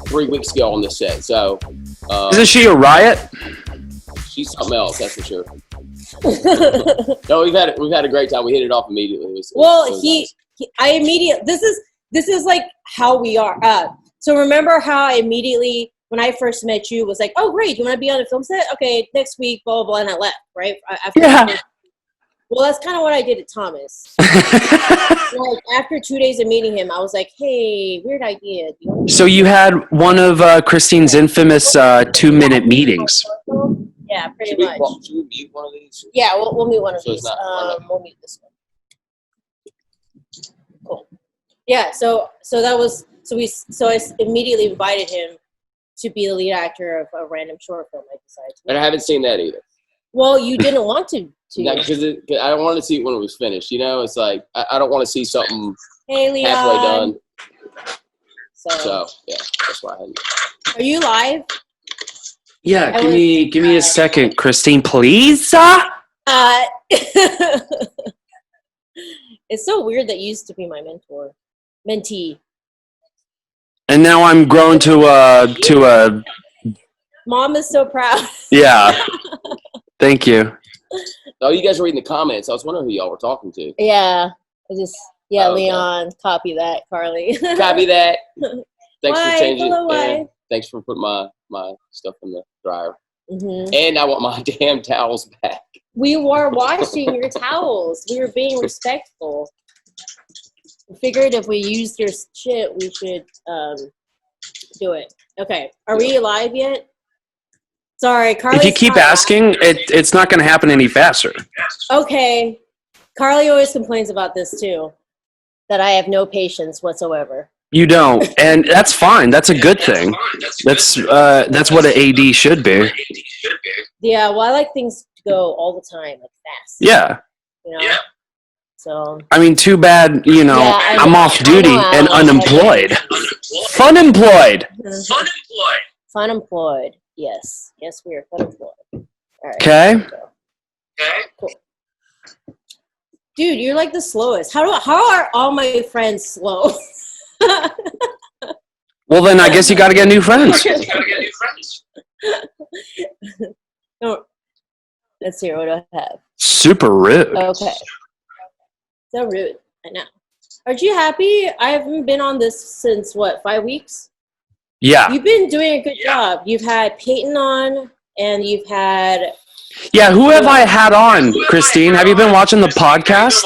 3 weeks ago on this set. So, isn't she a riot? She's something else, that's for sure. No, we've had a great time. We hit it off immediately. It was nice. This is like how we are. So remember how I immediately, when I first met you, was like, oh, great, you want to be on a film set? Okay, next week, blah, blah, blah, and I left, right? Well, that's kind of what I did at Thomas. Like, after 2 days of meeting him, I was like, hey, weird idea. So you had one of Christine's infamous 2-minute meetings. Yeah, pretty much. Should we mute one of these? Yeah, we'll meet one of these. We'll meet this one. Cool. Yeah, so I immediately invited him to be the lead actor of a random short film I decided to make. And I haven't seen that either. Well, you didn't want to. Because I don't want to see it when it was finished. You know, it's like I don't want to see something halfway done. So yeah, that's why I hadn't. Are you live? Yeah, give me a second, Christine, please. It's so weird that you used to be my mentee. And now I'm grown to a. Mom is so proud. Yeah. Thank you. Oh, you guys were reading the comments. I was wondering who y'all were talking to. Yeah. Leon, Okay. copy that, Carly. Copy that. Thanks for changing. Hello, Yeah. Thanks for putting my stuff in the dryer. Mm-hmm. And I want my damn towels back. We were washing your towels. We were being respectful. We figured if we used your shit, we should do it. Okay. Are we live yet? Sorry, Carly. If you keep asking, it's not going to happen any faster. Okay. Carly always complains about this too, that I have no patience whatsoever. You don't, and that's fine. That's a good thing. That's what an AD should be. Yeah, well, I like things to go all the time, like fast. Yeah. You know? Yeah. So. I mean, too bad, I'm off duty and unemployed. Funemployed. Funemployed. Yes. Yes, we are funemployed. All right. Okay. Cool. Dude, you're like the slowest. How are all my friends slow? Well, then I guess you got to get new friends. No. Let's see, what do I have? Super rude. Okay. So rude. I know. Aren't you happy? I haven't been on this since, 5 weeks? Yeah. You've been doing a good job. You've had Peyton on, and you've had... Yeah, who have I had on, Christine? Have you been watching the podcast?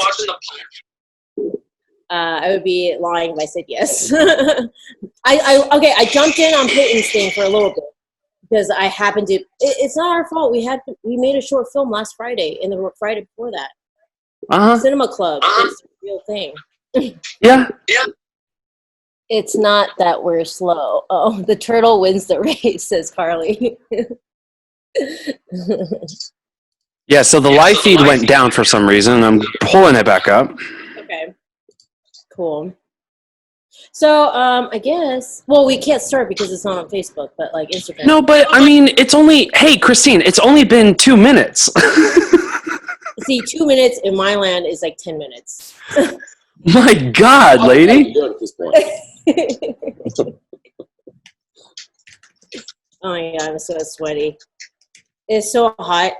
I would be lying if I said yes. I jumped in on Peyton's thing for a little bit because I happened to. It's not our fault. We made a short film last Friday and the Friday before that. Cinema Club. It's a real thing. Yeah. It's not that we're slow. Oh, the turtle wins the race, says Carly. Yeah. So the live feed went down for some reason. I'm pulling it back up. Okay. Cool. So, I guess, we can't start because it's not on Facebook, but like Instagram. No, but I mean, hey, Christine, it's only been 2 minutes. See, 2 minutes in my land is like 10 minutes. My God, lady. Oh my God, I'm so sweaty. It's so hot,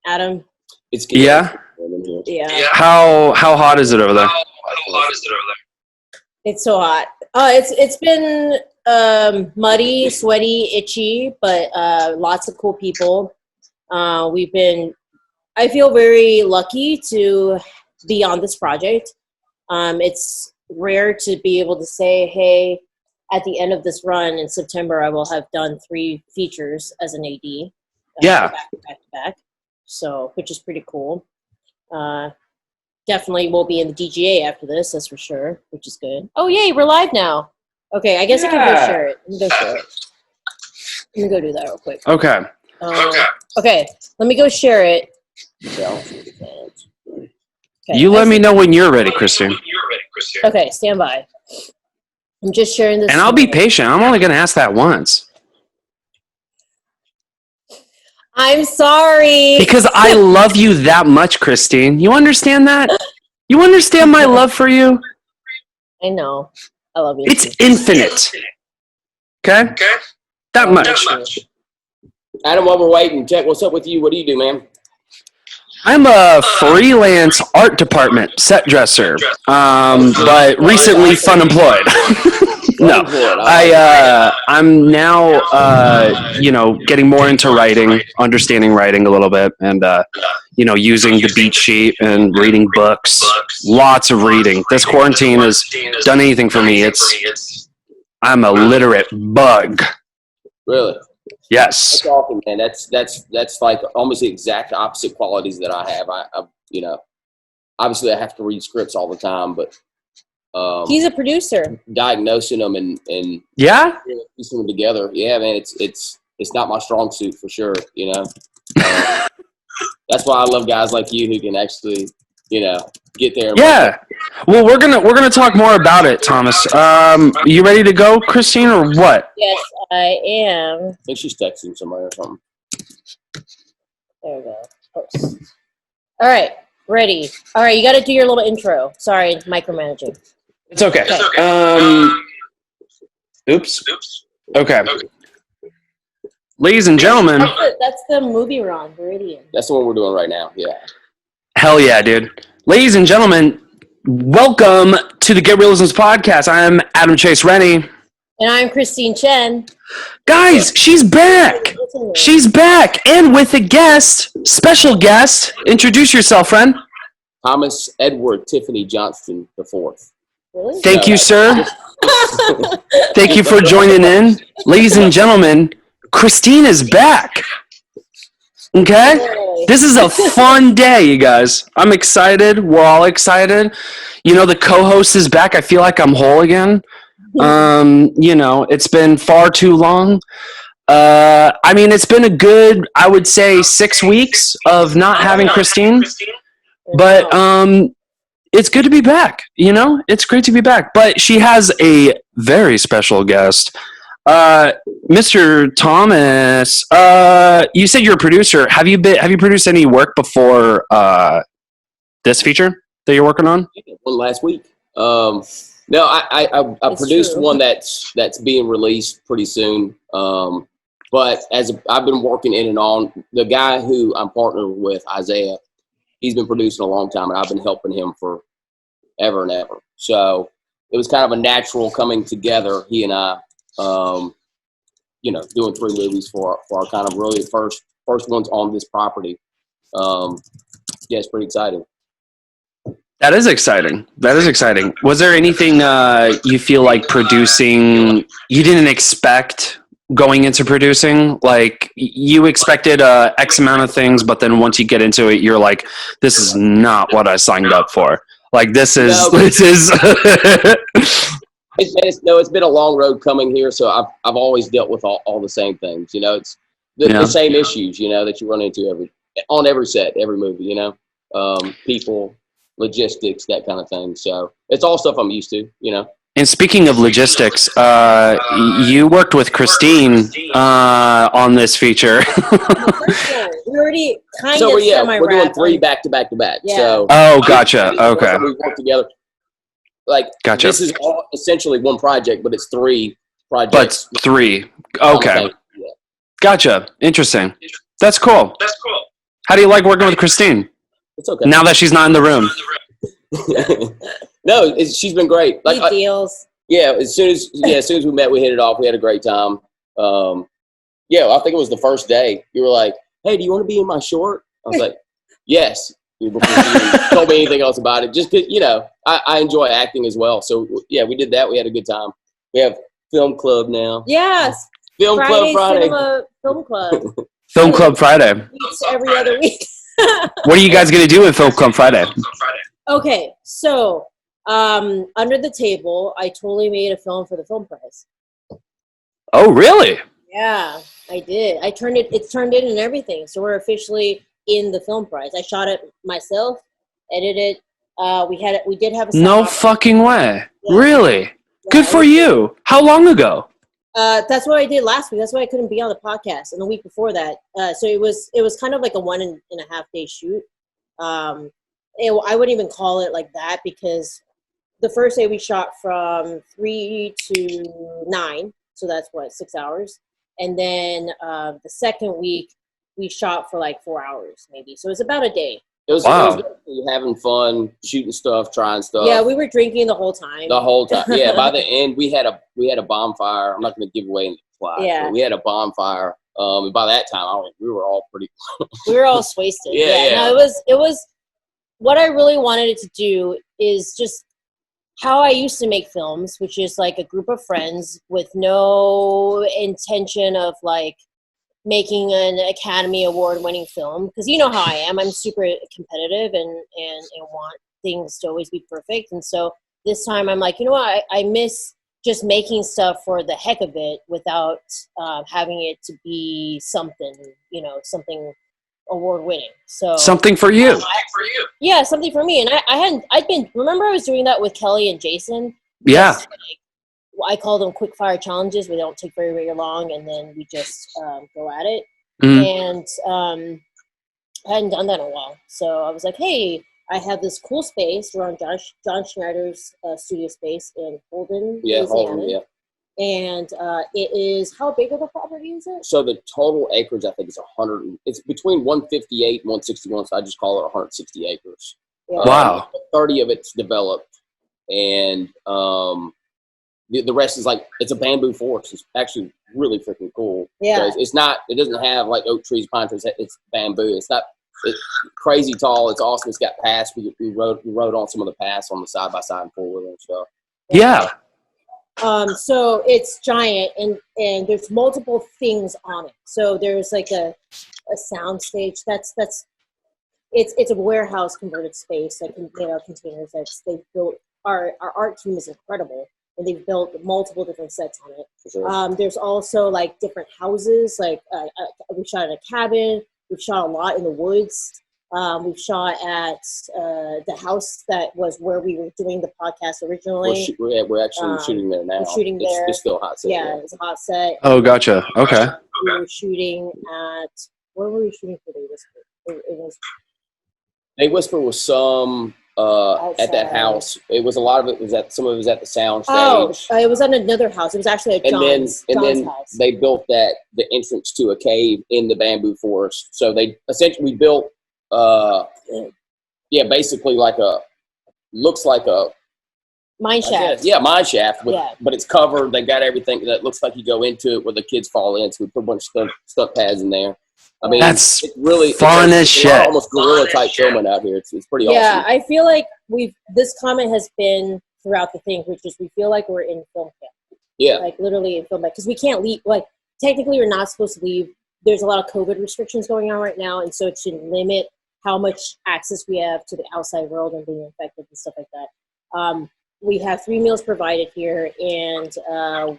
Adam. It's good. Yeah. How hot is it over there? It's so hot. It's been muddy, sweaty, itchy, but lots of cool people. I feel very lucky to be on this project. It's rare to be able to say, hey, at the end of this run in September, I will have done 3 features as an AD. Yeah. Back to back. So, which is pretty cool. Definitely will be in the DGA after this, that's for sure, which is good. Oh, yay, we're live now. Okay, I guess I can go share it. Let me go do that real quick. Okay. Okay, let me go share it. Okay, You let me know when you're ready, Christine. Okay, stand by. I'm just sharing this. And I'll be patient. I'm only going to ask that once. I'm sorry. Because I love you that much, Christine. You understand that? You understand my love for you? I know. I love you. It's infinite. Okay? That much. Adam, while we're waiting, Jack, what's up with you? What do you do, man? I'm a freelance art department set dresser, but recently fun employed. No, I'm now, getting more into writing, understanding writing a little bit, and, using the beat sheet and reading books. Lots of reading. This quarantine has done anything for me. I'm a literate bug. Really? Yes. That's awesome, man. That's like almost the exact opposite qualities that I have. I obviously I have to read scripts all the time, but he's a producer. Diagnosing them and piecing them together. Yeah, man, it's not my strong suit for sure. That's why I love guys like you who can actually get there. Yeah. Well, we're gonna talk more about it, Thomas. You ready to go, Christine, or what? Yes, I am. I think she's texting somebody or something. There we go. Post. All right, ready. All right, you got to do your little intro. Sorry, micromanaging. It's okay. Oops. Okay. Ladies and gentlemen. That's the movie we're on, Viridian. That's the one we're doing right now. Yeah. Hell yeah, dude. Ladies and gentlemen, welcome to the Get Reelisms podcast. I'm Adam Chase Rennie. And I'm Christine Chen. Guys, she's back. She's back. And with a guest, special guest. Introduce yourself, friend. Thomas Edward Tiffany Johnston IV. Really? Thank you, sir. Thank you for joining in. Ladies and gentlemen, Christine is back. Okay? This is a fun day, you guys. I'm excited. We're all excited. The co-host is back. I feel like I'm whole again. It's been far too long. It's been a good, I would say, 6 weeks of not having Christine. But it's good to be back. It's great to be back. But she has a very special guest. Mr. Thomas, you said you're a producer. Have you produced any work before this feature that you're working on? One last week. No, I produced true. One that's being released pretty soon. But I've been working in and on, the guy who I'm partnered with, Isaiah, he's been producing a long time, and I've been helping him for ever and ever. So it was kind of a natural coming together, he and I. Doing 3 movies for our kind of really first ones on this property. It's pretty exciting. That is exciting. Was there anything you feel like producing you didn't expect going into producing? Like you expected X amount of things, but then once you get into it, you're like, this is not what I signed up for. Like this is. It's been a long road coming here, so I've always dealt with all the same things. It's the same issues, that you run into on every set, every movie. People, logistics, that kind of thing. So it's all stuff I'm used to. And speaking of logistics, you worked with Christine on this feature. We already kind of we're doing 3 back to back to back. Yeah. So gotcha. Okay. We work together. Gotcha. This is all essentially one project, but it's 3 projects. But 3. Okay. Yeah. Gotcha. Interesting. That's cool. How do you like working with Christine? It's okay. Now that she's not in the room. No, she's been great. Deals. Yeah, as soon as we met, we hit it off. We had a great time. I think it was the first day. You were like, "Hey, do you want to be in my short?" I was like, "Yes." Before you told me anything else about it, just because I enjoy acting as well. So we did that. We had a good time. We have film club now. Yes, Film Club Friday. Film Club. Film Club Friday. It's every other week. What are you guys gonna do with Film Club Friday? Okay, so under the table, I totally made a film for the film prize. Oh, really? Yeah, I did. It's turned in and everything. So we're officially in the film prize. I shot it myself, edited. We did have a no fucking way. Yeah. Really? Yeah, good for you. How long ago? That's what I did last week. That's why I couldn't be on the podcast. And the week before that, so it was kind of like a 1.5 day shoot. I wouldn't even call it like that because the first day we shot from 3 to 9. So that's what, 6 hours. And then the second week we shot for like 4 hours maybe. So it was about a day. It was having fun, shooting stuff, trying stuff. Yeah, we were drinking the whole time. The whole time. Yeah, by the end we had a bonfire. I'm not going to give away any plot. Yeah. But we had a bonfire. And by that time, we were all pretty. We were all wasted. Yeah. No, it was. What I really wanted it to do is just how I used to make films, which is like a group of friends with no intention of like making an Academy Award winning film, because you know how I am. I'm super competitive and want things to always be perfect. And so this time I'm like, you know what, I miss just making stuff for the heck of it without having it to be something, something award winning. So something for you. Yeah, something for me. And remember I was doing that with Kellie and Jason? Yeah. I call them quick fire challenges where they don't take very, very long, and then we just go at it. Mm-hmm. And I hadn't done that in a while. So I was like, hey, I have this cool space. We're on John Schneider's studio space in Holden, Louisiana. Holden, yeah. And it is, how big of a property is it? So the total acreage, I think, is 100. It's between 158 and 161, so I just call it 160 acres. Yeah. Wow. 30 of it's developed, and the rest is like, it's a bamboo forest. It's actually really freaking cool. Yeah. It's not, it doesn't have like oak trees, pine trees. It's bamboo. It's crazy tall. It's awesome. It's got paths. We rode on some of the paths on the side by side and four-wheeler and stuff. Yeah. So it's giant, and there's multiple things on it. So there's like a sound stage. It's a warehouse converted space, like containers that they built. Our art team is incredible, and they've built multiple different sets on it. Sure. There's also like different houses. Like we shot in a cabin. We've shot a lot in the woods. We've shot at the house that was where we were doing the podcast originally. We're actually shooting there now. We're shooting there. It's still a hot set. Yeah, it's a hot set. Oh, gotcha. Okay. We were shooting at, where were we shooting for Day Whisper? It was Day Whisper was some at that house. It was a lot of it was at, some of it was at the sound stage. It was at another house. It was actually at John's house. They built the entrance to a cave in the bamboo forest. So they essentially built basically like looks like a mine shaft. Mine shaft. But it's covered. They got everything that looks like you go into it where the kids fall in. So we put a bunch of stunt pads in there. I mean, that's it's really fun as shit. Almost guerrilla type filming out here. It's pretty awesome. Yeah, I feel like this comment has been throughout the thing, which is we feel like we're in film camp. Yeah. Like literally in film camp, because we can't leave. Like technically, we're not supposed to leave. There's a lot of COVID restrictions going on right now, and so it should limit how much access we have to the outside world and being infected and stuff like that. We have 3 meals provided here, and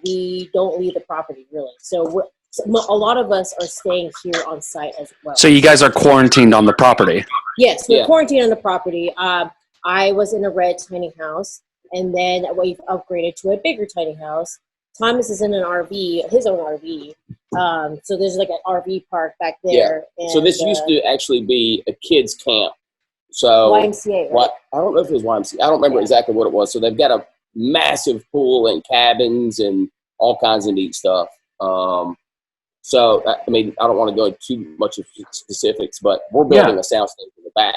we don't leave the property really. So a lot of us are staying here on site as well. So you guys are quarantined on the property? Yes, we're quarantined on the property. I was in a red tiny house, and then we've upgraded to a bigger tiny house. Thomas is in an RV, his own RV. So there's like an RV park back there. Yeah. And, so this used to actually be a kids camp. So YMCA, right? I don't know if it was YMCA. I don't remember exactly what it was. So they've got a massive pool and cabins and all kinds of neat stuff. So, I mean, I don't want to go into too much of specifics, but we're building a soundstage in the back,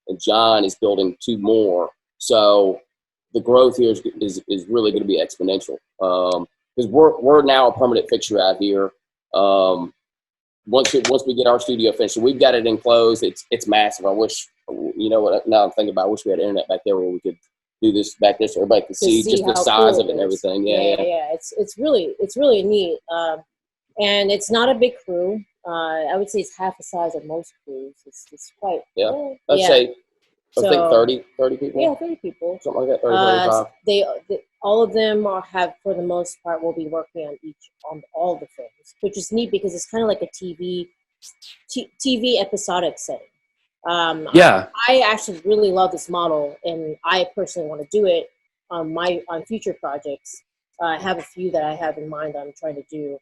and John is building 2 more. So the growth here is really going to be exponential. Because we're now a permanent fixture out here. Once we get our studio finished, we've got it enclosed. It's massive. I wish, now I'm thinking about, I wish we had internet back there where we could do this back there so everybody could see just the size of it and everything. Yeah. It's really neat. And it's not a big crew. I would say it's half the size of most crews. It's quite. Yeah. I'd say, I think 30 people. Yeah, 30 people. Something like that, 30, 35. All of them have, for the most part, will be working on all the films, which is neat because it's kind of like a TV episodic setting. I actually really love this model, and I personally want to do it on future projects. I have a few that I have in mind that I'm trying to do.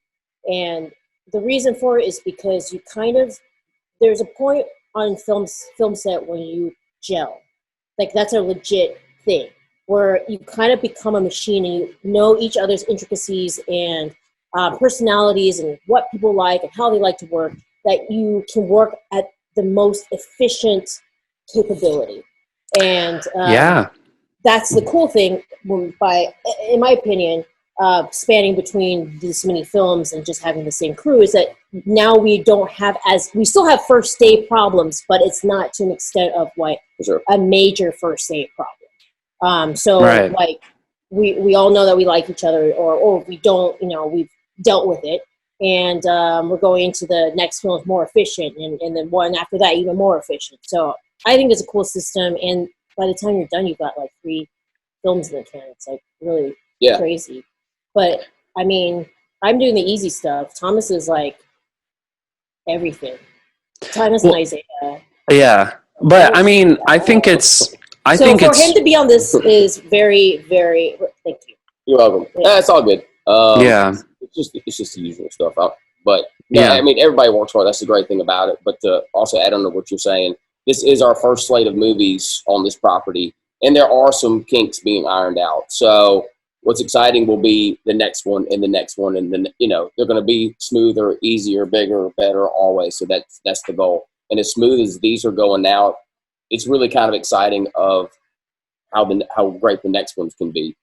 And the reason for it is because you there's a point on film set when you gel. Like that's a legit thing. where you kind of become a machine and you know each other's intricacies and personalities and what people like and how they like to work, that you can work at the most efficient capability. And that's the cool thing in my opinion, spanning between these many films and just having the same crew, is that now we still have first date problems, but it's not to an extent of like a major first date problem. Like we all know that we like each other, or we don't, we've dealt with it, and we're going into the next film more efficient, and then one after that even more efficient. So I think it's a cool system, and by the time you're done, you've got like 3 films in the can. It's like really crazy. But I mean, I'm doing the easy stuff. Thomas is like everything. Thomas and Isaiah. Yeah, but I mean, I think it's. For him to be on this is very, very. Thank you. You're welcome. Yeah. It's all good. It's just the usual stuff. But I mean, everybody works hard. That's the great thing about it. But to also add on to what you're saying, this is our first slate of movies on this property, and there are some kinks being ironed out. So what's exciting will be the next one and the next one, and then they're going to be smoother, easier, bigger, better always. So that's the goal. And as smooth as these are going out, it's really kind of exciting of how great the next ones can be.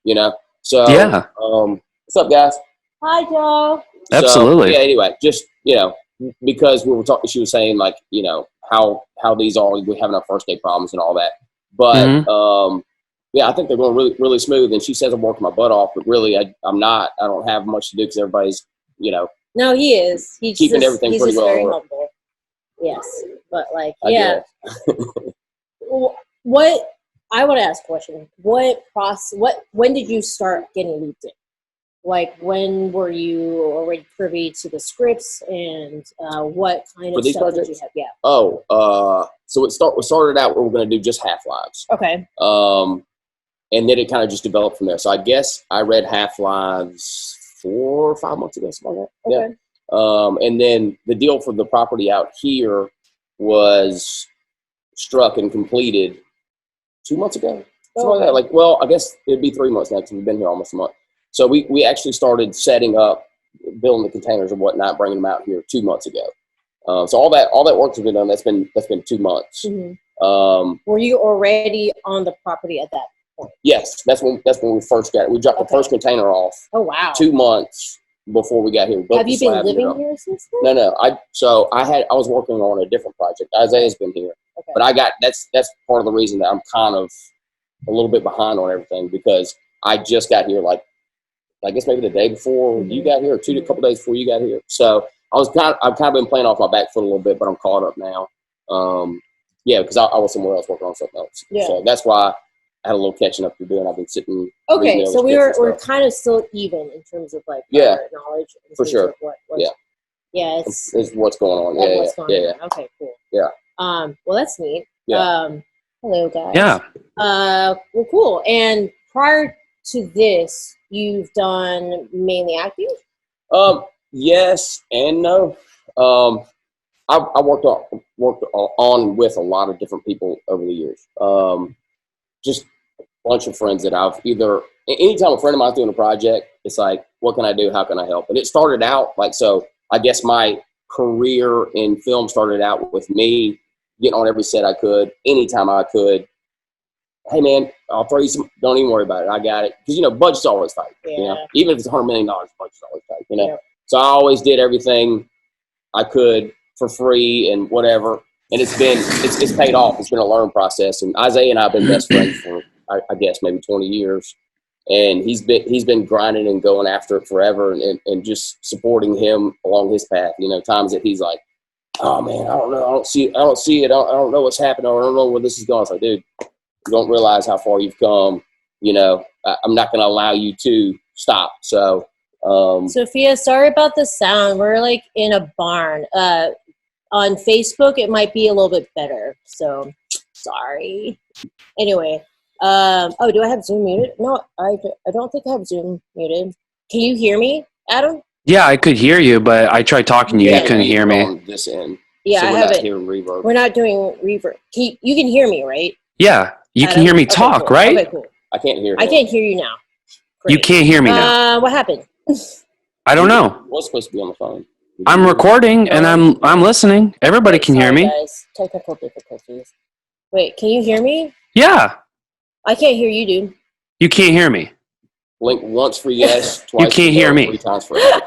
So what's up, guys? Hi, Joe. Absolutely. So, anyway, just because we were talking, she was saying like how these are, we're having our first day problems and all that, but I think they're going really, really smooth. And she says I'm working my butt off, but really I'm not. I don't have much to do because everybody's No, he is. He's keeping everything pretty well. Very humble. Yes, but like What I want to ask a question. When did you start getting looped in? Like, when were you already privy to the scripts, and what kind of stuff did you have? Yeah. So we started out where we're going to do just Half-Lives. Okay. And then it kind of just developed from there. So I guess I read Half-Lives 4 or 5 months ago, something like that. Okay. Yeah. And then the deal for the property out here was struck and completed 2 months ago. Something like that. I guess it'd be 3 months now because we've been here almost a month. So we actually started setting up, building the containers and whatnot, bringing them out here 2 months ago. So all that work has been done. That's been 2 months. Mm-hmm. Were you already on the property at that point? Yes, that's when we first got it. We dropped the first container off. Oh wow! 2 months before we got here. Have you been living here since then? No. I was working on a different project. Isaiah's been here, but that's part of the reason that I'm kind of a little bit behind on everything, because I just got here I guess maybe the day before you got here, or a couple days before you got here. So I've kind of been playing off my back foot a little bit, but I'm caught up now. Because I was somewhere else working on something else. Yeah. So that's why I had a little catching up to do, and I've been sitting. Okay, so we're kind of still even in terms of like knowledge. For sure. It's what's going on. What's going on. Okay, cool. Yeah. Well, that's neat. Yeah. Hello, guys. Yeah. Well, cool. And prior to this, you've done mainly acting? Yes and no. I worked on with a lot of different people over the years. Just a bunch of friends that I've anytime a friend of mine's doing a project, it's like, what can I do? How can I help? And it started out I guess my career in film started out with me getting on every set I could, anytime I could. Hey man, I'll throw you some, don't even worry about it. I got it. Because, budget's always tight. Yeah. Even if it's $100 million, budget's always tight, Yeah. So I always did everything I could for free and whatever. And it's paid off. It's been a learning process. And Isaiah and I have been best friends for, I guess, maybe 20 years. And he's been grinding and going after it forever, and just supporting him along his path. Times that he's like, oh man, I don't know. I don't see it. I don't know what's happening. I don't know where this is going. It's like, dude, you don't realize how far you've come. I'm not going to allow you to stop. So, Sophia, sorry about the sound. We're like in a barn. On Facebook, it might be a little bit better. So, sorry. Anyway, do I have Zoom muted? No, I don't think I have Zoom muted. Can you hear me, Adam? Yeah, I could hear you, but I tried talking to you. You couldn't hear me. On this end. Yeah, so I have it. We're not doing reverb. You can hear me, right? Yeah, you can hear me talk, cool. right? Okay, cool. I can't hear him. I can't hear you now. Great. You can't hear me now. What happened? I don't know. What's supposed to be on the phone? I'm recording and I'm listening. Everybody can hear me. Guys. Technical difficulties. Wait, can you hear me? Yeah. I can't hear you, dude. You can't hear me. Blink once for yes, twice you can't for hear no, me. 3 times for no.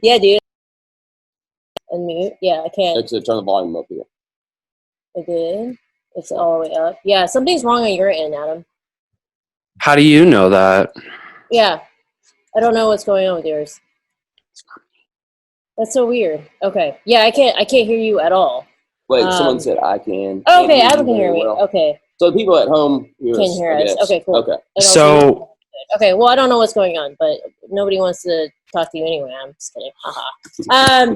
Yeah, dude. Unmute. Yeah, I can't. Turn the volume up here. I did. It's all the way up. Yeah, something's wrong on your end, Adam. How do you know that? Yeah. I don't know what's going on with yours. That's so weird. Okay. Yeah, I can't hear you at all. Wait, someone said I can. Oh, okay, Adam can hear me. Well. Okay. So the people at home can hear us. Okay, cool. Okay. So. Okay, well, I don't know what's going on, but nobody wants to talk to you anyway. I'm just kidding. Haha.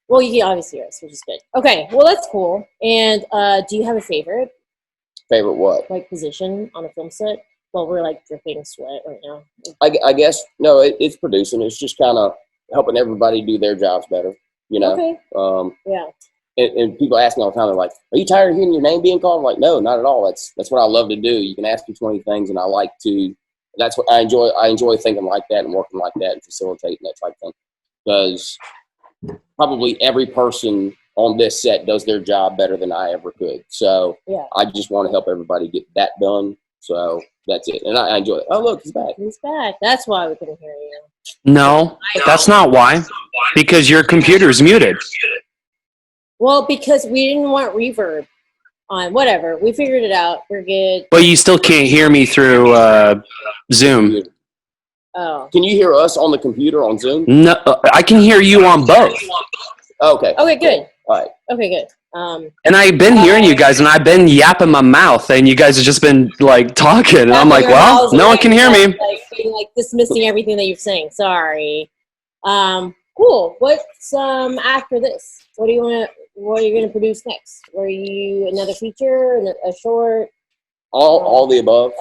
Well, you can obviously hear us, which is good. Okay, well, that's cool. And do you have a favorite? Favorite what? Like position on a film set? Well, we're like dripping sweat right now. I guess, no, it's producing. It's just kind of helping everybody do their jobs better, you know? Okay. Yeah. And people ask me all the time, they're like, are you tired of hearing your name being called? I'm like, no, not at all. That's what I love to do. You can ask me 20 things, and I like to, that's what I enjoy. I enjoy thinking like that and working like that and facilitating that type of thing. Because probably every person on this set does their job better than I ever could. So yeah. I just want to help everybody get that done. So that's it. And I enjoy it. Oh, look, he's back. He's back. That's why we couldn't hear you. No, that's not why. Because your computer's muted. Well, because we didn't want reverb on whatever. We figured it out. We're good. But you still can't hear me through Zoom. Oh. Can you hear us on the computer on Zoom? No, I can hear you on both. Okay. Okay, good. All right. Okay, good. And I've been hearing you guys, and I've been yapping my mouth, and you guys have just been like talking, and I'm like, well, no one can hear me. Like dismissing everything that you're saying. Sorry. Cool. What's after this? What are you gonna produce next? Are you another feature, a short? All the above.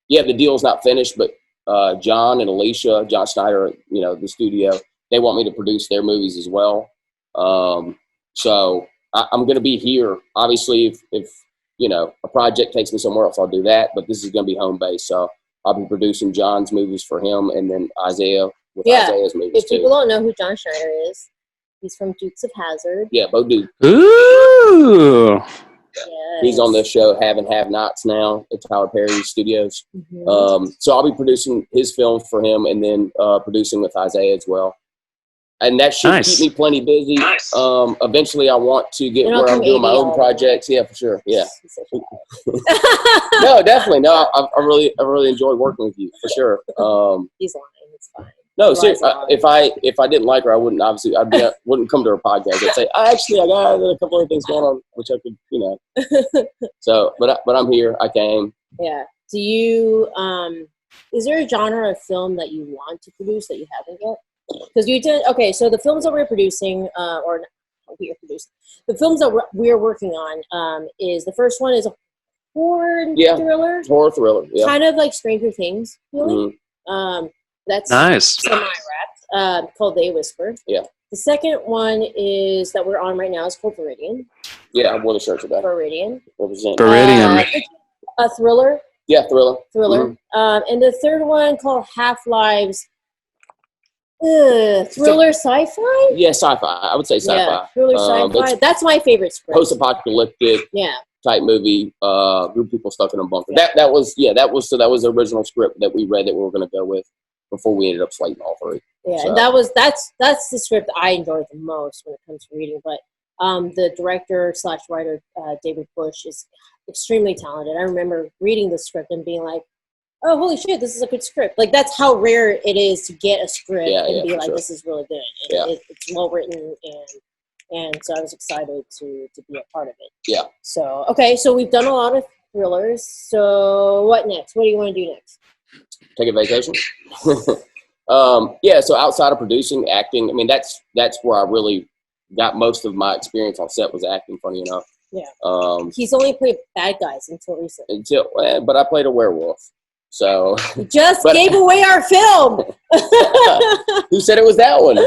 Yeah, the deal's not finished, but John and Alicia, John Schneider, the studio, they want me to produce their movies as well. So I'm going to be here. Obviously, if a project takes me somewhere else, I'll do that. But this is going to be home base, so I'll be producing John's movies for him, and then Isaiah with Isaiah's movies if people don't know who John Schneider is, he's from Dukes of Hazzard. Yeah, Bo Duke. Ooh. Yes. He's on the show Have and Have Nots now at Tyler Perry Studios. Mm-hmm. So I'll be producing his films for him, and then producing with Isaiah as well. And that should keep me plenty busy. Nice. Eventually, I want to get where I'm doing my own projects. Yeah, for sure. Yeah. No, definitely. No, I really enjoy working with you for sure. He's lying. It's fine. No, seriously. If I didn't like her, I wouldn't wouldn't come to her podcast. I'd say, I got a couple of things going on, which I could, So, but I'm here. I came. Yeah. Do you? Is there a genre of film that you want to produce that you haven't yet? Because you did, okay, so the films that we're producing, the films that we're working on, is the first one is a horror thriller. Horror thriller, yeah. Kind of like Stranger Things, really. Mm-hmm. That's nice. Semi-wrapped, called They Whisper. Yeah. The second one is that we're on right now is called Viridian. Yeah, I want to search about Viridian. Viridian. A thriller. Yeah, thriller. Mm-hmm. And the third one called Half-Lives. Thriller sci-fi? Yeah, sci-fi. I would say sci-fi. Yeah, thriller sci-fi. That's my favorite script. Post-apocalyptic type movie. Group of people stuck in a bunker. That was the original script that we read that we were going to go with before we ended up slating all three. Yeah, so. And that's the script I enjoyed the most when it comes to reading. But the director / writer David Bush is extremely talented. I remember reading the script and being like, oh, holy shit, this is a good script. Like, that's how rare it is to get a script and be like, this is really good. It's well written, and so I was excited to be a part of it. Yeah. So, okay, so we've done a lot of thrillers. So what next? What do you want to do next? Take a vacation. So outside of producing, acting, I mean, that's where I really got most of my experience on set was acting, funny enough. Yeah. He's only played bad guys until recently. But I played a werewolf. So you just gave away our film. Who said it was that one?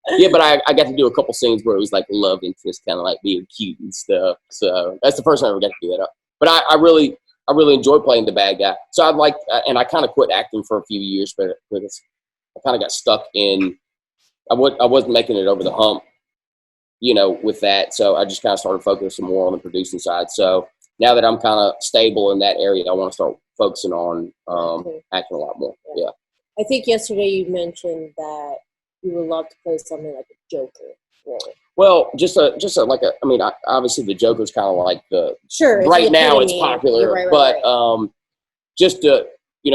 Yeah, but I got to do a couple scenes where it was like love interest, kind of like being cute and stuff. So that's the first time I ever got to do that. But I really enjoy playing the bad guy. So I'd like, and I kind of quit acting for a few years, but I kind of got stuck in. I wasn't making it over the hump, with that. So I just kind of started focusing more on the producing side. So now that I'm kind of stable in that area, I want to start focusing on acting a lot more. Yeah. I think yesterday you mentioned that you would love to play something like a Joker role. Well, obviously the Joker's kind of like right now it's popular, right. Just to,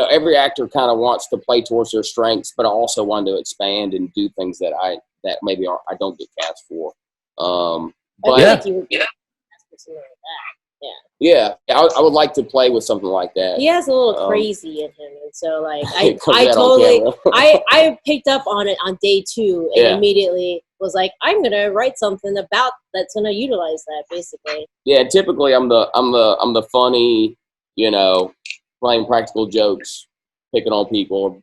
every actor kind of wants to play towards their strengths, but I also want to expand and do things that maybe I don't get cast for. But I think you would get cast for something like that. Yeah, I would like to play with something like that. He has a little crazy in him, and so like I picked up on it on day 2, and immediately was like, I'm gonna write something about that's gonna utilize that, basically. Yeah, typically I'm the funny, playing practical jokes, picking on people,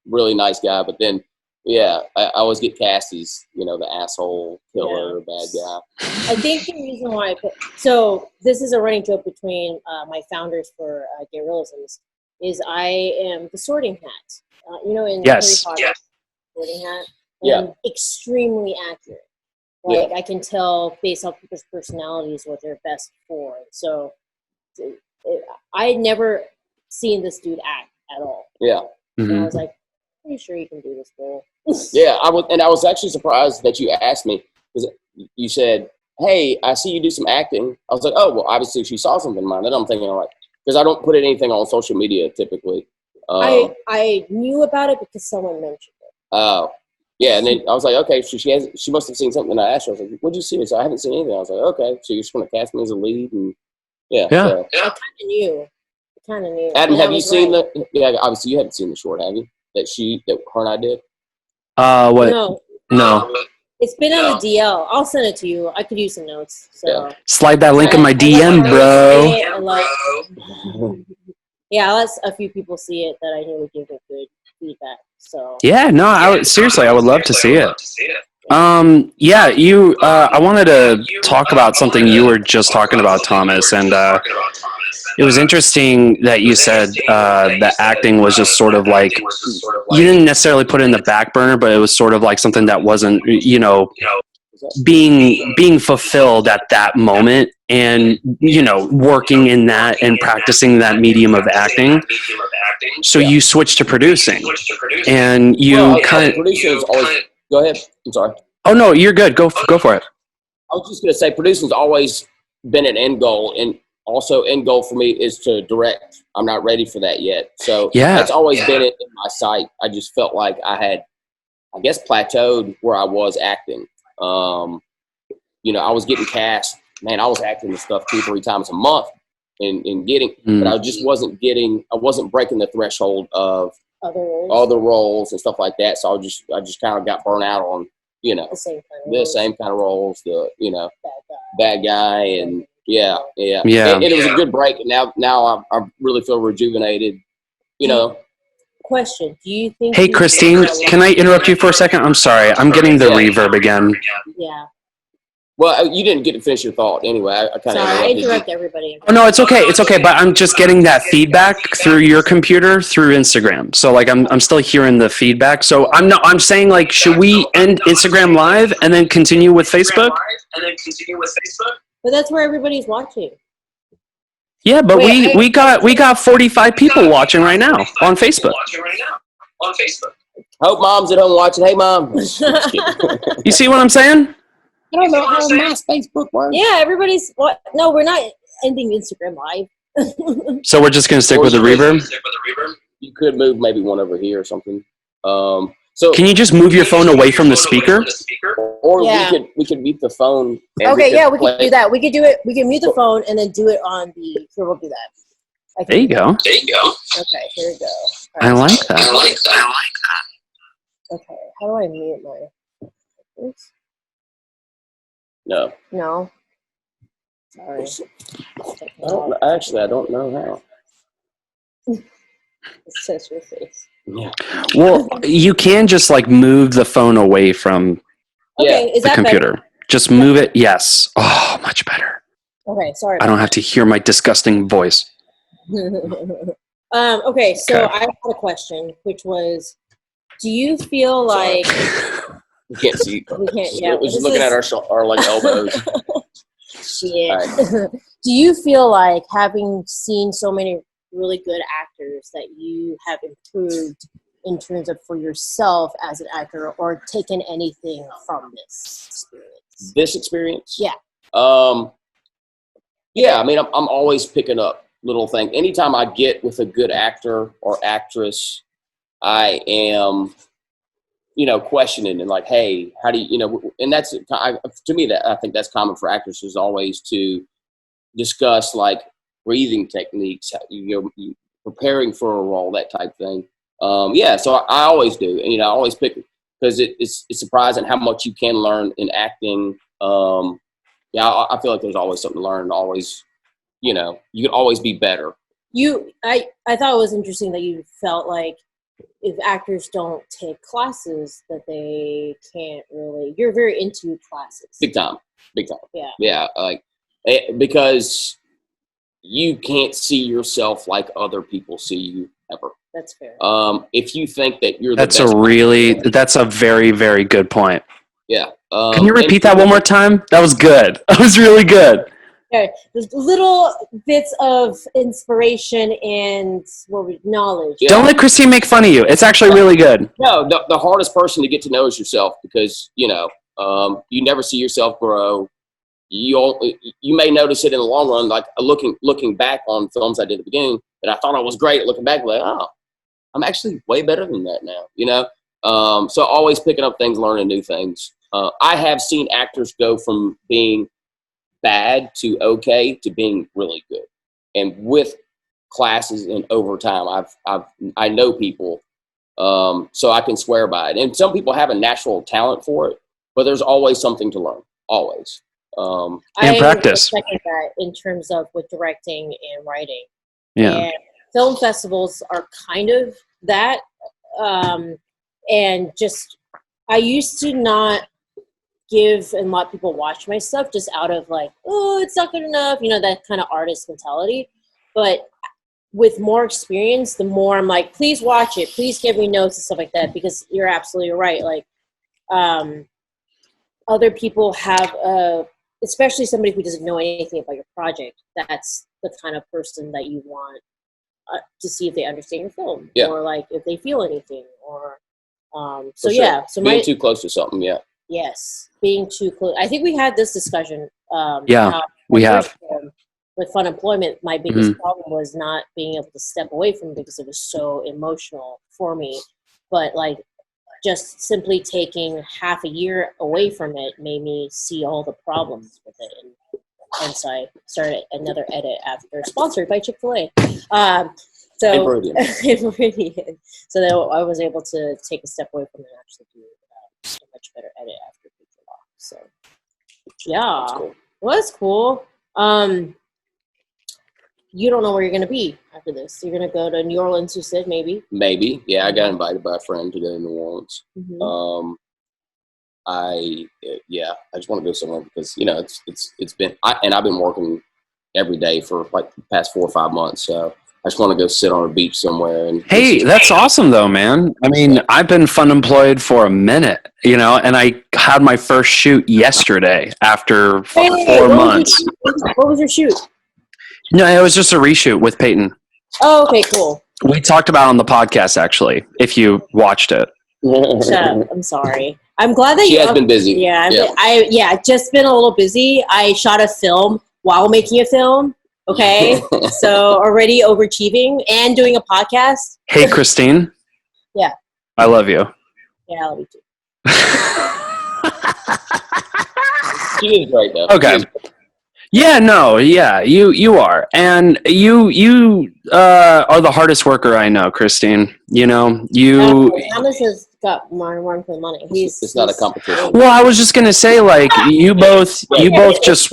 really nice guy, but then. Yeah, I always get cast as, the asshole, killer, bad guy. I think the reason why so this is a running joke between my founders for Reelisms, is I am the Sorting Hat. In Harry Potter, Sorting Hat. And extremely accurate. Like, I can tell based off people's personalities what they're best for. So I had never seen this dude act at all. Yeah. And I was like, pretty sure you can do this role. Yeah, I was actually surprised that you asked me, because you said, "Hey, I see you do some acting." I was like, "Oh, well, obviously she saw something in mine." Then I'm thinking, like, because I don't put anything on social media typically. I knew about it because someone mentioned it. Oh, yeah, and then I was like, okay, she must have seen something. I asked her, I was like, "What'd you see?" So I haven't seen anything. I was like, okay, so you're just going to cast me as a lead, and So. I kind of knew. Adam, have you seen the? Yeah, obviously you haven't seen the short, have you? That her and I did. What? No. It's been on the DL. I'll send it to you. I could use some notes. So slide that link in my DM, bro. I let a few people see it that I knew would give it good feedback. So yeah, no, I would love to see it. I wanted to talk about something you were just talking about, Thomas, and it was interesting that you said that acting was just sort of like, you didn't necessarily put it in the back burner, but it was sort of like something that wasn't, being fulfilled at that moment, and, working in that and practicing that medium of acting. So you switched to producing, and producing is always. Go ahead. I'm sorry. Oh no, you're good. Go for it. I was just going to say, producing's always been an end goal, and also end goal for me is to direct. I'm not ready for that yet, so that's always been in my sight. I just felt like I had, I guess, plateaued where I was acting. I was getting cast. Man, I was acting and stuff 2-3 times a month, and getting, but I just wasn't getting. I wasn't breaking the threshold of other roles and stuff like that. So I just kind of got burnt out on, the same kind of roles, the, bad guy, and and it was a good break. And now I really feel rejuvenated, Question: do you think? Hey, Christine, can I interrupt you for a second? I'm sorry, I'm getting the reverb again. Yeah. Well, you didn't get to finish your thought anyway. I interrupt everybody. Oh no, it's okay. It's okay. But I'm just getting that feedback through your computer through Instagram. So like I'm still hearing the feedback. So I'm saying, like, should we end Instagram Live and then continue with Facebook? But that's where everybody's watching. Yeah, but we got 45 people watching right now on Facebook. Hope mom's at home watching. Hey, mom. You see what I'm saying? I don't know how my Facebook works. Yeah, everybody's. No, we're not ending Instagram Live. So we're just gonna stick with the reverb. You could move maybe one over here or something. So can you just move your phone away from the speaker? Or we could mute the phone. Okay, we could do that. We could do it. We can mute the phone and then do it on the. Here, we'll do that. There you go. Okay, here we go. Right, I like that. Okay, how do I mute my? Oops. No. Sorry. I don't know how. It says your face. Yeah. Well, you can just like move the phone away from Okay, is The that computer. better? Just move it. Yes. Oh, much better. Okay, sorry. I don't have to hear my disgusting voice. Okay, so I had a question, which was, do you feel like We can't see. we can't? We're just looking at our like elbows. Shit. Right. Do you feel like, having seen so many really good actors, that you have improved in terms of for yourself as an actor, or taken anything from this experience? This experience? Yeah. Yeah, I mean, I'm always picking up little things. Anytime I get with a good actor or actress, I am, questioning and like, hey, how do you, and that's, to me, that I think that's common for actors, always to discuss like breathing techniques, preparing for a role, that type thing. So I always do. I always pick, because it's surprising how much you can learn in acting. I feel like there's always something to learn. Always, you can always be better. I thought it was interesting that you felt like if actors don't take classes, that they can't really. You're very into classes. Big time. Yeah. Yeah, because you can't see yourself like other people see you ever. That's fair. If you think that you're That's a very, very good point. Yeah. Can you repeat that one more time? That was good. That was really good. Okay. There's little bits of inspiration and knowledge. Yeah. Don't let Christine make fun of you. It's actually really good. No, the hardest person to get to know is yourself, because, you never see yourself grow. You may notice it in the long run, like looking back on films I did at the beginning that I thought I was great at. Looking back, like, oh, I'm actually way better than that now, so always picking up things, learning new things. I have seen actors go from being bad to okay to being really good, and with classes and over time, I know people, so I can swear by it. And some people have a natural talent for it, but there's always something to learn, always. And practice. I second that in terms of with directing and writing. Yeah. And film festivals are kind of that, and just I used to not give and let people watch my stuff just out of like, oh, it's not good enough, that kind of artist mentality. But with more experience, the more I'm like, please watch it, please give me notes and stuff like that, because you're absolutely right. Like, other people have especially somebody who doesn't know anything about your project, that's the kind of person that you want to see if they understand your film, or like if they feel anything, or so sure. Yeah. So being too close to something, Yes, being too close. I think we had this discussion. We have. With Fun Employment, my biggest problem was not being able to step away from it because it was so emotional for me. But like, just simply taking half a year away from it made me see all the problems with it, and so I started another edit after, sponsored by Chick-fil-A. So that I was able to take a step away from it and actually do a much better edit after Picture Lock. So yeah, cool. Well, that's cool. You don't know where you're going to be after this. You're going to go to New Orleans, you said, maybe? Maybe. Yeah, I got invited by a friend to go to New Orleans. Mm-hmm. I just want to go somewhere because, it's been, I've been working every day for like the past 4 or 5 months. So I just want to go sit on a beach somewhere. And hey, that's awesome though, man. I mean, I've been fun employed for a minute, and I had my first shoot yesterday after 4 months. What was your shoot? No, it was just a reshoot with Peyton. Oh, okay, cool. We talked about it on the podcast, actually, if you watched it. Shut up. I'm sorry. I'm glad that she has been busy. Yeah, I've just been a little busy. I shot a film while making a film. Okay, so already overachieving and doing a podcast. Hey, Christine. Yeah. I love you. Yeah, I love you too. She is great though. Okay. Yeah, no, yeah, you are, and you are the hardest worker I know, Christine. Thomas has got more for the money. It's not a competition. Well, I was just gonna say, like, you both just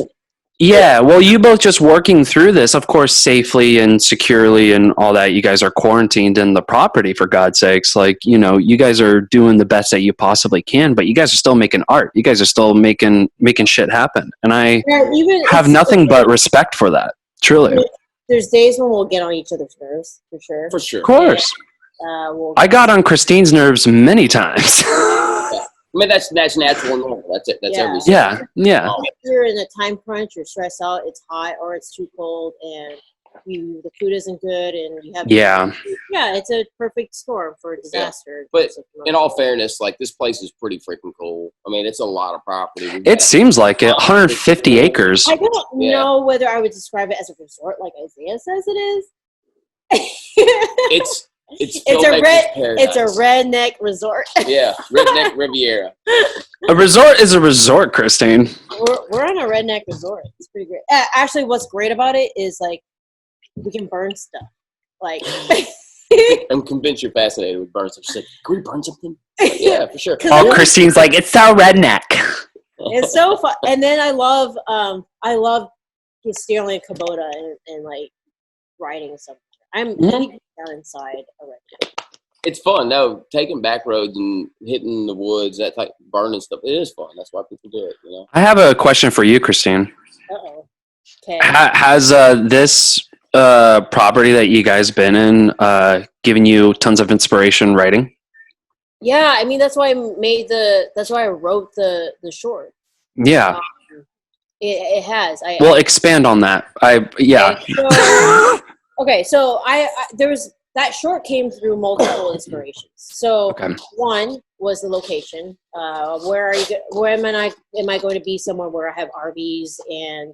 Yeah, well, you both just working through this, of course, safely and securely and all that. You guys are quarantined in the property, for God's sakes. Like, you know, you guys are doing the best that you possibly can, but you guys are still making art. You guys are still making shit happen. And I have nothing but respect for that, truly. There's days when we'll get on each other's nerves, for sure. For sure. Of course. I got on Christine's nerves many times. I mean, that's natural and normal. That's it. That's every Yeah. If you're in a time crunch, you're stressed out, it's hot or it's too cold, and the food isn't good, and you have it's a perfect storm for a disaster. Yeah. But in all fairness, like, this place is pretty freaking cool. I mean, it's a lot of property. It seems like it. 150 acres. I don't know whether I would describe it as a resort like Isaiah says it is. It's a redneck resort. Yeah, redneck Riviera. A resort is a resort, Christine. We're on a redneck resort. It's pretty great. Actually, what's great about it is, like, we can burn stuff. Like, I'm convinced you're fascinated with burn stuff. She's like, can we burn something? Like, yeah, for sure. Oh, Christine's like, it's so redneck. It's so fun. And then I love stealing a Kubota and like riding something. I'm deep down inside already. It's fun. No, taking back roads and hitting the woods, that type burning stuff. It is fun. That's why people do it. You know. I have a question for you, Christine. Uh-oh. Okay. Has this property that you guys been in given you tons of inspiration writing? Yeah, I mean, that's why I wrote the short. Yeah. It has. Well, expand on that. So there was that short came through multiple inspirations. So one was the location. Where am I going to be somewhere where I have RVs and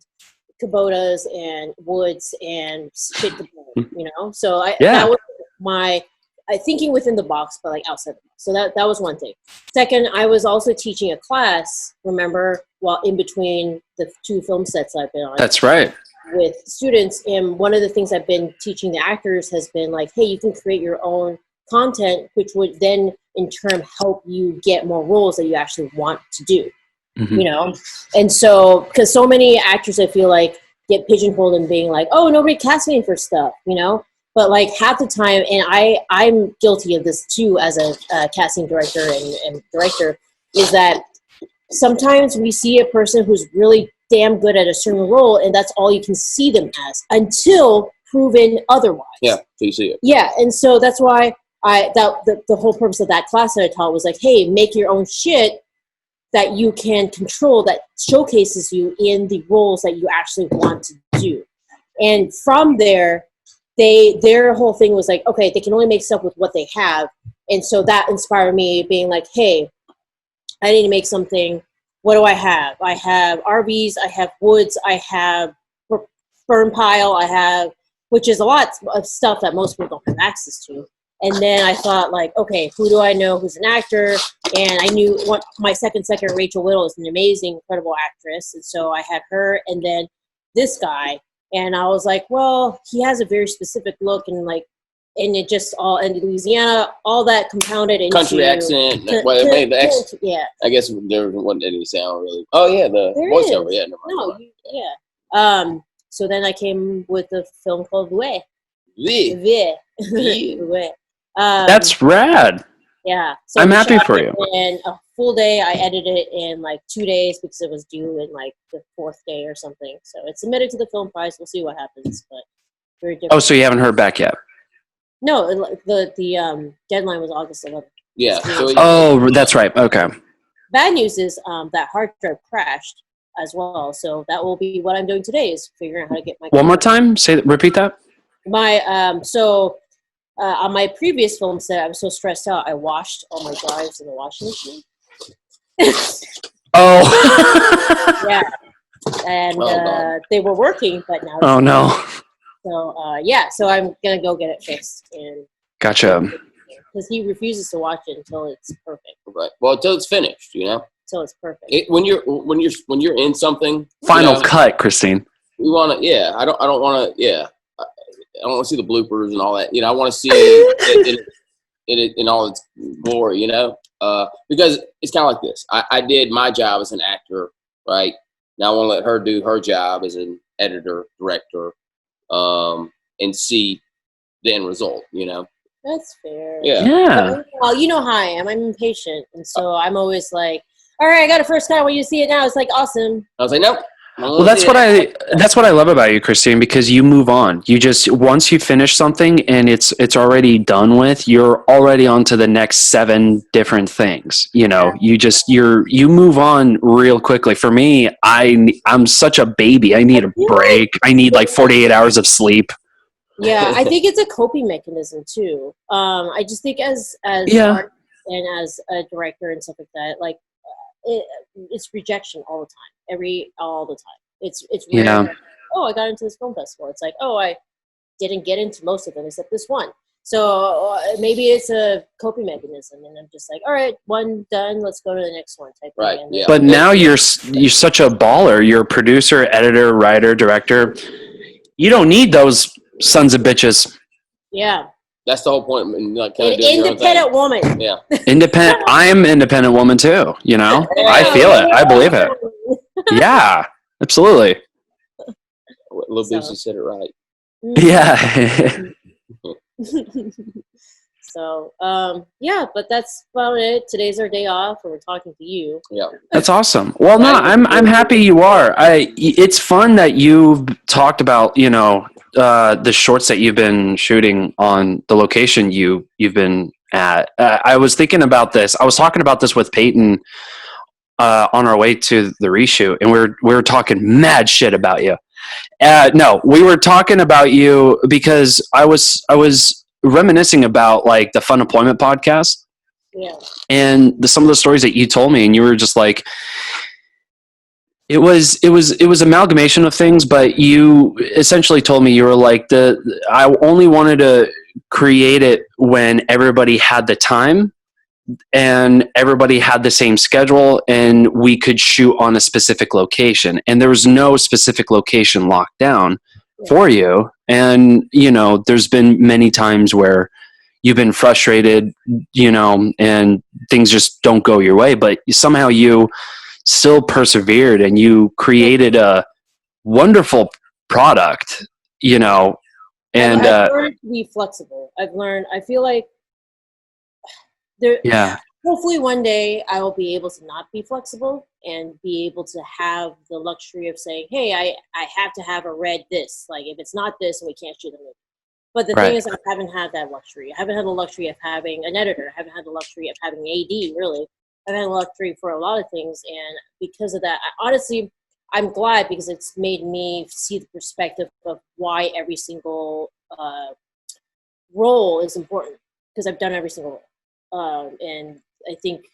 Kubotas and woods and shit to burn, you know? So that was my thinking within the box, but like outside the box. So that was one thing. Second, I was also teaching a class, remember, while in between the 2 film sets I've been on. That's right. With students, and one of the things I've been teaching the actors has been like, hey, you can create your own content, which would then in turn help you get more roles that you actually want to do. You know? And so, because so many actors, I feel like, get pigeonholed in being like, oh, nobody casts me for stuff, you know? But like half the time, and I'm guilty of this too as a casting director and director, is that sometimes we see a person who's really damn good at a certain role, and that's all you can see them as until proven otherwise. Yeah, so you see it. Yeah, and so that's why the whole purpose of that class that I taught was like, hey, make your own shit that you can control, that showcases you in the roles that you actually want to do. And from there, their whole thing was like, okay, they can only make stuff with what they have. And so that inspired me, being like, hey, I need to make something. What do I have? I have RVs, I have woods, I have burn pile, which is a lot of stuff that most people don't have access to. And then I thought, like, okay, who do I know who's an actor? And I knew my second, Rachel Whittle, is an amazing, incredible actress. And so I had her, and then this guy. And I was like, well, he has a very specific look, and it just all in Louisiana, all that compounded into country accent. Yeah. I guess there wasn't any sound really. Oh yeah, the voiceover. Yeah, never mind. Yeah. So then I came with a film called Vue. That's rad. Yeah. So I'm happy for you. And a full day, I edited it in like 2 days because it was due in like the 4th day or something. So it's submitted to the film prize. We'll see what happens, but very different. Oh, so you haven't heard back yet? No, the deadline was August 11th. Yeah. That's right. Okay. Bad news is that hard drive crashed as well. So that will be what I'm doing today, is figuring out how to get my. One more time. Repeat that. On my previous film set, I was so stressed out, I washed all my drives in the washing machine. Oh. Yeah. And they were working, but now. Oh no. So so I'm gonna go get it fixed. And gotcha. Because he refuses to watch it until it's perfect. Right. Well, until it's finished, you know. Until it's perfect. When you're in something. Final cut, Christine. We want to. Yeah. I don't want to. Yeah. I don't want to see the bloopers and all that. You know, I want to see it in all its glory, you know, because it's kind of like this. I did my job as an actor, right? Now I want to let her do her job as an editor, director, and see the end result, you know? That's fair. Yeah. Well, you know how I am. I'm impatient. And so I'm always like, all right, I got a first cut. When you see it now, it's like, awesome. I was like, nope. Well, that's what I love about you, Christine, because you move on. You just, once you finish something and it's already done with, you're already on to the next 7 different things. You know, you move on real quickly. For me, I'm such a baby. I need a break. I need like 48 hours of sleep. Yeah, I think it's a coping mechanism too. I just think as art and as a director and stuff like that, like it's rejection all the time, all the time. It's rare. Yeah. Oh, I got into this film festival. It's like, oh, I didn't get into most of them except this one. So maybe it's a coping mechanism, and I'm just like, all right, one done. Let's go to the next one. Type right. thing. Yeah. But now you're such a baller. You're a producer, editor, writer, director. You don't need those sons of bitches. Yeah. That's the whole point. And like, An independent woman. Yeah. Independent. I'm an independent woman too. You know, I feel it. I believe it. Yeah, absolutely. Lil Boosie said it right. Yeah. So, yeah, but that's about it. Today's our day off, and we're talking to you. Yeah, that's awesome. Well, no, I'm happy you are. It's fun that you've talked about, you know, the shorts that you've been shooting on the location you've been at. I was thinking about this. I was talking about this with Peyton on our way to the reshoot, and we were talking mad shit about you. No, we were talking about you because I was reminiscing about like the Fun Employment podcast, and some of the stories that you told me, and you were just like, it was amalgamation of things, but you essentially told me you were like I only wanted to create it when everybody had the time and everybody had the same schedule and we could shoot on a specific location, and there was no specific location locked down for you. And, you know, there's been many times where you've been frustrated, you know, and things just don't go your way, but somehow you still persevered and you created a wonderful product, you know. And I've learned to be flexible. I feel like hopefully one day I will be able to not be flexible and be able to have the luxury of saying, hey, I have to have a red this. Like, if it's not this, we can't shoot the movie. But the thing is, I haven't had that luxury. I haven't had the luxury of having an editor. I haven't had the luxury of having an AD, really. I've had the luxury for a lot of things. And because of that, honestly, I'm glad, because it's made me see the perspective of why every single role is important, because I've done every single role. And I think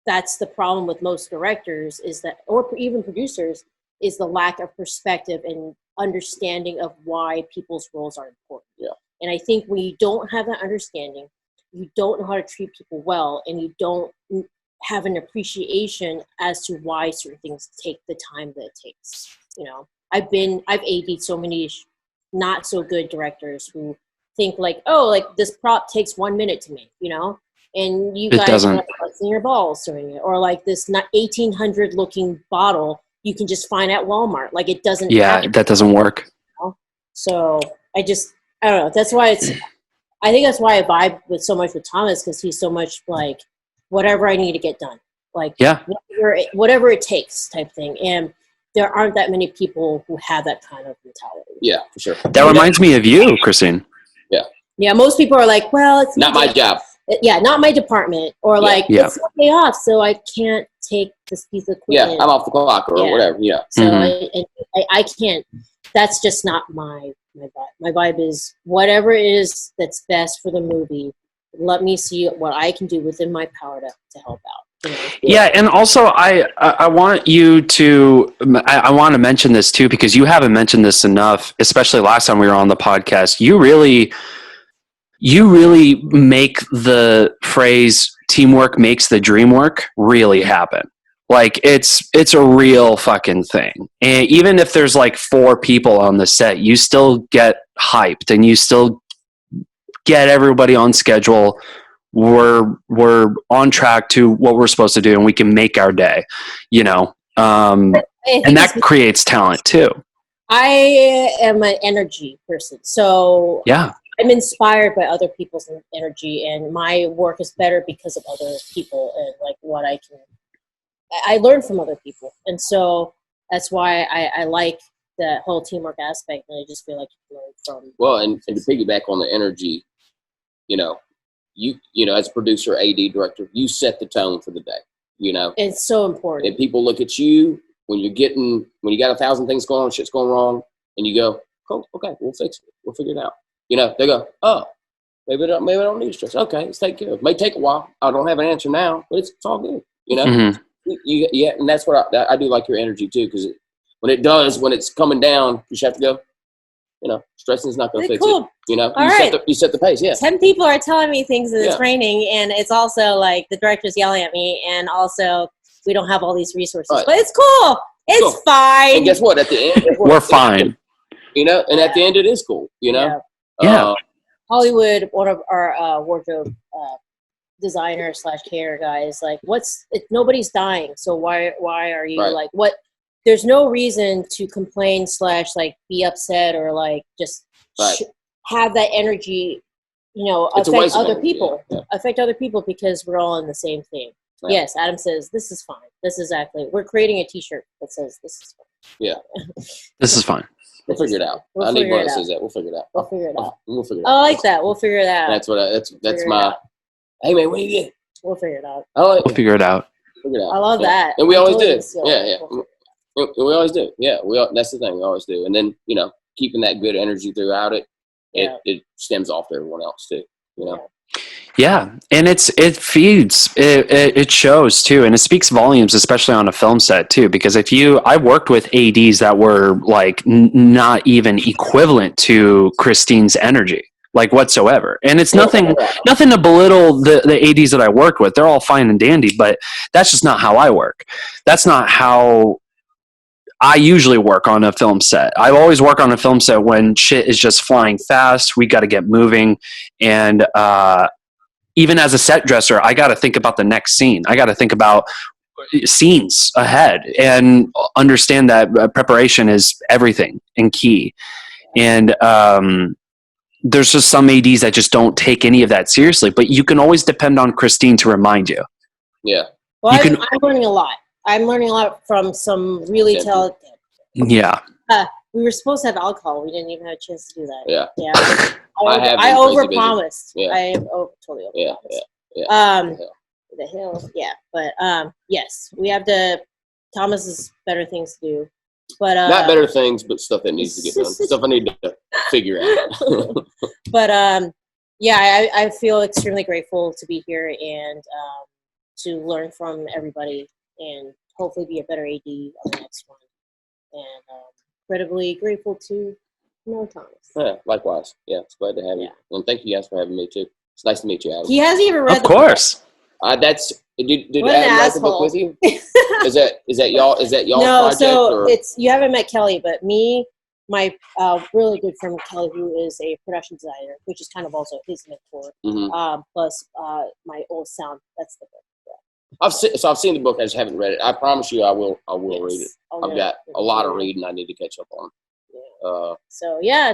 that's the problem with most directors, is that, or even producers, is the lack of perspective and understanding of why people's roles are important. Yeah. And I think when you don't have that understanding, you don't know how to treat people well, and you don't have an appreciation as to why certain things take the time that it takes. You know, I've AD'd so many not so good directors who think like, oh, like this prop takes 1 minute to make, you know, and you guys are busting your balls doing it. Or like this 1800 looking bottle you can just find at Walmart. Like, it doesn't. Yeah, that doesn't work. You know? So I don't know. That's why I think that's why I vibe with so much with Thomas, because he's so much like, whatever I need to get done. Like, whatever it takes type thing. And there aren't that many people who have that kind of mentality. Yeah, for sure. That reminds me of you, Christine. Yeah. Yeah, most people are like, well, it's not my job. Yeah, not my department. Or like, it's my day off, so I can't take this piece of equipment. Yeah, I'm off the clock or whatever. Yeah. So I can't. That's just not my vibe. My vibe is whatever it is that's best for the movie. Let me see what I can do within my power to help out. You know? Yeah, and also I want you to I want to mention this too, because you haven't mentioned this enough, especially last time we were on the podcast. You really make the phrase "teamwork makes the dream work" really happen. Like, it's a real fucking thing. And even if there's like 4 people on the set, you still get hyped and you still get everybody on schedule. We're on track to what we're supposed to do, and we can make our day, you know. and that creates talent too. I am an energy person, so yeah, I'm inspired by other people's energy, and my work is better because of other people and like what I learn from other people, and so that's why I like the whole teamwork aspect, and I just feel like you learn from. Well, and to piggyback on the energy, you know, as a producer, AD, director, you set the tone for the day. It's so important. And people look at you when you got 1,000 things going on, shit's going wrong, and you go, "Cool, okay, we'll fix it. We'll figure it out." They go, "Oh, maybe I don't need stress. Okay, let's take care of it. It may take a while. I don't have an answer now, but it's all good." Mm-hmm. And that's what I do like your energy too, because when it's coming down, you just have to go. Stressing is not going to fix it. You set the pace. Yeah. 10 people are telling me things and it's raining, and it's also like the director's yelling at me, and also we don't have all these resources, but it's cool. It's fine. And guess what? At the end, we're fine. And at the end, it is cool. Yeah. Hollywood, one of our wardrobe designer / care guys, like, nobody's dying, so why are you like what? There's no reason to complain / like be upset or like just have that energy, affect other people. Yeah. Affect other people because we're all in the same thing. Right. Yes, Adam says this is fine. This is exactly. We're creating a T-shirt that says this is fine. Yeah, this is fine. We'll figure it out. I need one that says that. We'll figure it out. We'll figure it out. We'll figure it out. I like that. We'll figure it out. That's my. Hey man, what do you get? We'll figure it out. We'll figure it out. I love that. And we always do. Yeah. We always do. Yeah, that's the thing. We always do. And then, keeping that good energy throughout it, it stems off to everyone else too, Yeah, and it feeds, it shows too, and it speaks volumes, especially on a film set too, because I worked with ADs that were like not even equivalent to Christine's energy, like whatsoever. And it's nothing to belittle the ADs that I worked with. They're all fine and dandy, but that's just not how I work. That's not how I usually work on a film set. I always work on a film set when shit is just flying fast. We got to get moving. And even as a set dresser, I got to think about the next scene. I got to think about scenes ahead and understand that preparation is everything and key. And there's just some ADs that just don't take any of that seriously. But you can always depend on Christine to remind you. Yeah. Well, I'm learning a lot. I'm learning a lot from some really talented. Yeah. We were supposed to have alcohol. We didn't even have a chance to do that. Yeah. Yeah. I overpromised. Yeah. I totally overpromised. Yeah. The hill. Yeah. But yes, we have to. Thomas has better things to do. But not better things, but stuff that needs to get done. Stuff I need to figure out. But I feel extremely grateful to be here and to learn from everybody and hopefully be a better AD on the next one. And incredibly grateful to know Thomas. Yeah, likewise. Yeah, it's glad to have you. And thank you guys for having me too. It's nice to meet you, Adam. He hasn't even read the book. Did Adam write the book with you? Is that y'all no, project? So it's you haven't met Kellie, but me, my really good friend Kellie, who is a production designer, which is kind of also his mentor. Mm-hmm. Plus my old sound. That's the book. I've seen the book. I just haven't read it. I promise you, I will read it. I've got a lot of reading I need to catch up on. Yeah.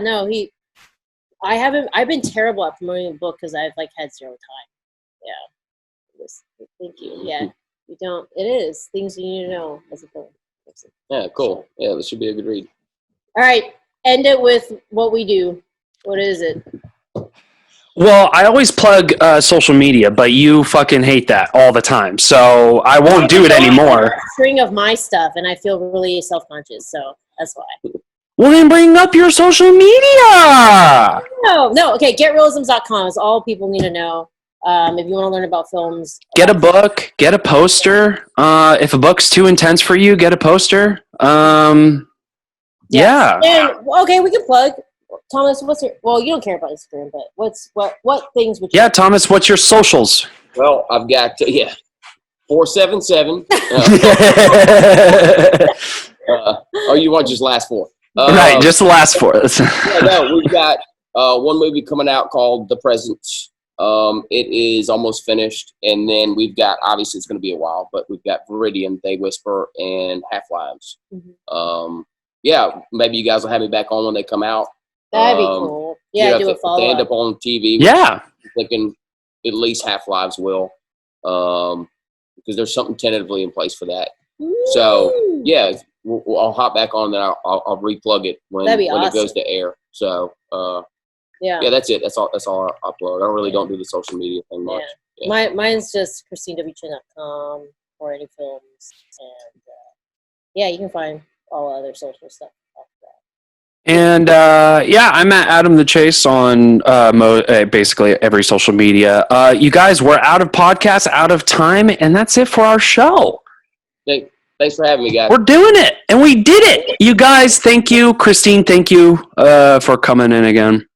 I've been terrible at promoting the book because I've had zero time. Yeah. Thank you. Yeah. You don't. It is things you need to know as a film. Yeah. Cool. Yeah. This should be a good read. All right. End it with what we do. What is it? Well, I always plug social media, but you fucking hate that all the time. So I won't do it anymore. String of my stuff, and I feel really self-conscious. So that's why. Well, then bring up your social media. No. Okay, getreelisms.com is all people need to know. If you want to learn about films. Get a book. Get a poster. If a book's too intense for you, get a poster. Yeah. And, okay, we can plug. Thomas, you don't care about Instagram, but what things would you... Yeah, Thomas, what's your socials? Well, I've got, 477. You want just last four? Right, just the last four. We've got one movie coming out called The Presence. It is almost finished, and then we've got, obviously it's going to be a while, but we've got Viridian, They Whisper, and Half-Lives. Yeah, maybe you guys will have me back on when they come out. That'd be cool. Yeah, do a follow-up. If they end up on TV, yeah, I'm thinking at least Half-Lives will, because there's something tentatively in place for that. So yeah, I'll hop back on and I'll replug it when it goes to air. So yeah, that's it. That's all I upload. I don't do the social media thing much. Yeah. Mine's just ChristineWChin.com or any films, and yeah, you can find all other social stuff after that. And yeah, I'm at Adam the Chase on basically every social media. You guys, we're out of podcasts, out of time, and that's it for our show. Thanks for having me, guys. We're doing it, and we did it. You guys, thank you. Christine, thank you for coming in again.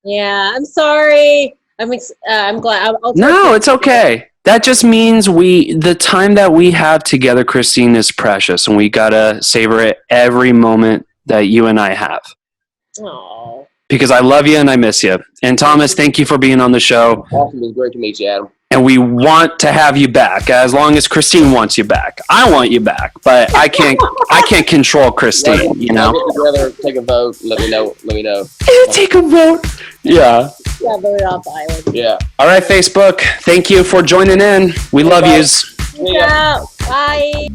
Yeah, I'm sorry. I'm glad. No, it's okay. That just means the time that we have together, Christine, is precious, and we gotta savor it every moment that you and I have. Oh. Because I love you and I miss you. And Thomas, thank you for being on the show. Awesome. It was great to meet you, Adam. And we want to have you back as long as Christine wants you back. I want you back, but I can't control Christine, you know. Together, take a vote. Let me know. Take a vote. Yeah. Yeah, vote off the island. Yeah. All right, Facebook. Thank you for joining in. We love yous. Yeah. Bye.